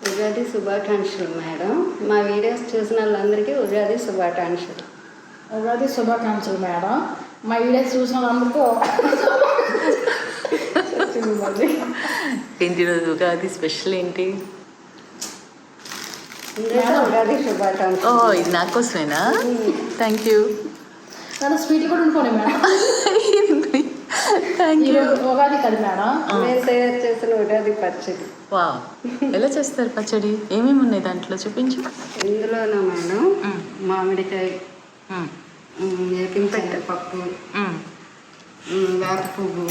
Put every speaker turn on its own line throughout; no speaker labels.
ఉగాది శుభాకాంక్షలు మేడం. మా వీడియోస్ చూసిన వాళ్ళందరికీ ఉగాది శుభాకాంక్షలు.
ఉగాది శుభాకాంక్షలు మేడం. మా వీడియోస్ చూసిన వాళ్ళందరికీ
ఏంటి రోజు ఉగాది స్పెషల్ ఏంటి?
ఉగాది శుభాకాంక్షలు.
ఓ ఇది నా కోసమేనా? Thank you.
స్వీట్లు కూడా అనుకోండి మేడం.
Thank you.
ఉగాది కదా మేడం,
నేను తయారు చేసిన ఉగాది పచ్చడి.
వా, ఎలా చేస్తారు పచ్చడి? ఏమేమి ఉన్నాయి దాంట్లో చూపించు.
ఇందులోనా మేడం మామిడికాయ, ఏపించిన పప్పు, వేప పువ్వు,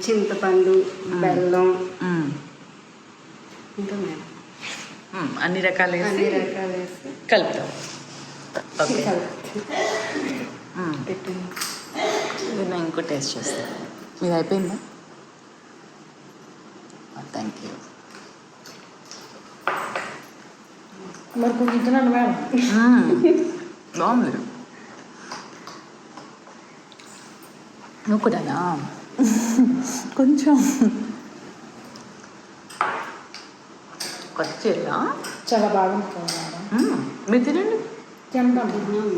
చింతపండు, బెల్లం, ఇంకా మేడం
అన్ని రకాలు
అన్ని రకాలు వేసి
కలుపుతాం. ఓకే,
పెట్టింది.
నేను ఇంకో టేస్ట్ చేస్తాను. మీది అయిపోయిందా? Thank you.
మరి కొంచెం తినండి మేడం.
బాగుంది. నువ్వు కూడానా? కొంచెం కొత్త చీర
చాలా బాగుంటుంది మేడం.
మీరు తినండి.
తింటాను
మేడం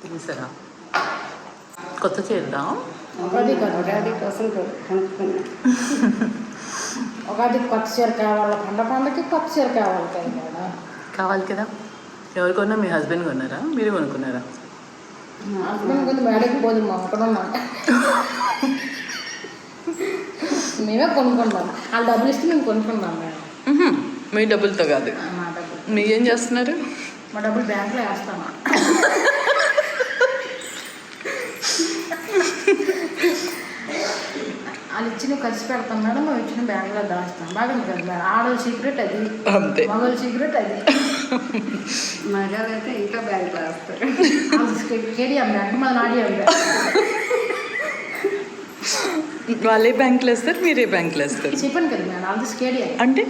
తినేసారా? కొత్త చీరదా?
ఉగాది కదా,
ఉగాది కోసం కనుక్కున్నా.
ఉగాది కొత్త చీర కావాలి, పండగకి కొత్త చీర కావాలి కదా మేడం.
కావాలి కదా. ఎవరు కొన్నా? మీ హస్బెండ్ కొన్నారా, మీరు కొనుక్కున్నారా?
హస్బెండ్ కొంచెం మేడకి పోదు, మా అక్కడ ఉన్నాం. మేమే కొనుక్కుంటాం. వాళ్ళు డబ్బులు ఇస్తే మేము కొనుక్కుంటాం మేడం.
మీ డబ్బులతో కాదు.
మా డబ్బులు
మీరేం చేస్తున్నారు?
మా డబ్బులు బ్యాంకులో వేస్తామా. వాళ్ళు ఇచ్చిన ఖర్చు పెడతాం మేడం, మేము ఇచ్చిన బ్యాంకులో దాస్తాం. బాగా కదా మేడం, ఆడవాళ్ళ సీక్రెట్ అది,
అంతే.
మగవాళ్ళ సీక్రెట్ అది.
మగాలు అయితే ఇంకా బ్యాంక్ రాస్తారు.
కేడిఎం బ్యాంక్, మన ఆడిఎం బ్యాంక్.
వాళ్ళే బ్యాంకులు వేస్తారు, మీరే బ్యాంకులు వేస్తారు.
చెప్పాను కదా మేడం, అది కేడిఎం
అంటే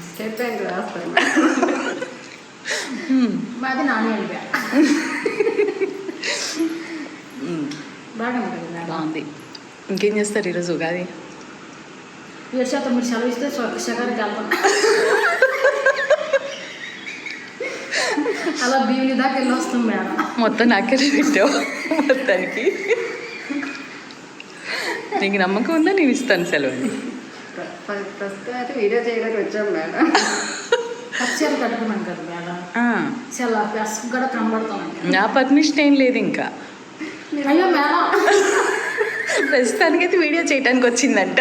స్టేట్ బ్యాంక్ రాస్తారు.
మాది నాణ్యాల బ్యాంక్. బాగా ఉంటుంది మేడం.
బాగుంది. ఇంకేం చేస్తారు ఈరోజు ఉగాది?
7% మీరు సెలవు ఇస్తే షగారికి వెళ్తాం. అలా బీవిని దాకా వెళ్ళి వస్తాం మేడం.
మొత్తం నాకే పెట్టావు మొత్తానికి. నీకు నమ్మకం ఉందా? నేను ఇస్తాను సెలవు.
ప్రస్తుతం అయితే వీడియో చేయడానికి వచ్చాం మేడం.
పచ్చలు కట్టుకున్నాం కదా మేడం, చాలా ప్లస్ కూడా కనబడుతున్నాం.
నా పర్మిషన్ ఏం లేదు ఇంకా.
అయ్యో మేడం,
ప్రస్తుతానికైతే వీడియో చేయడానికి వచ్చిందంట.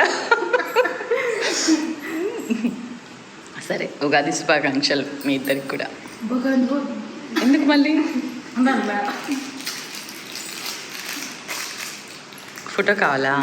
సరే, ఉగాది శుభాకాంక్షలు మీ ఇద్దరికి కూడా. ఎందుకు మళ్ళీ?
ఉండండి మేడం,
ఫోటో కావాలా?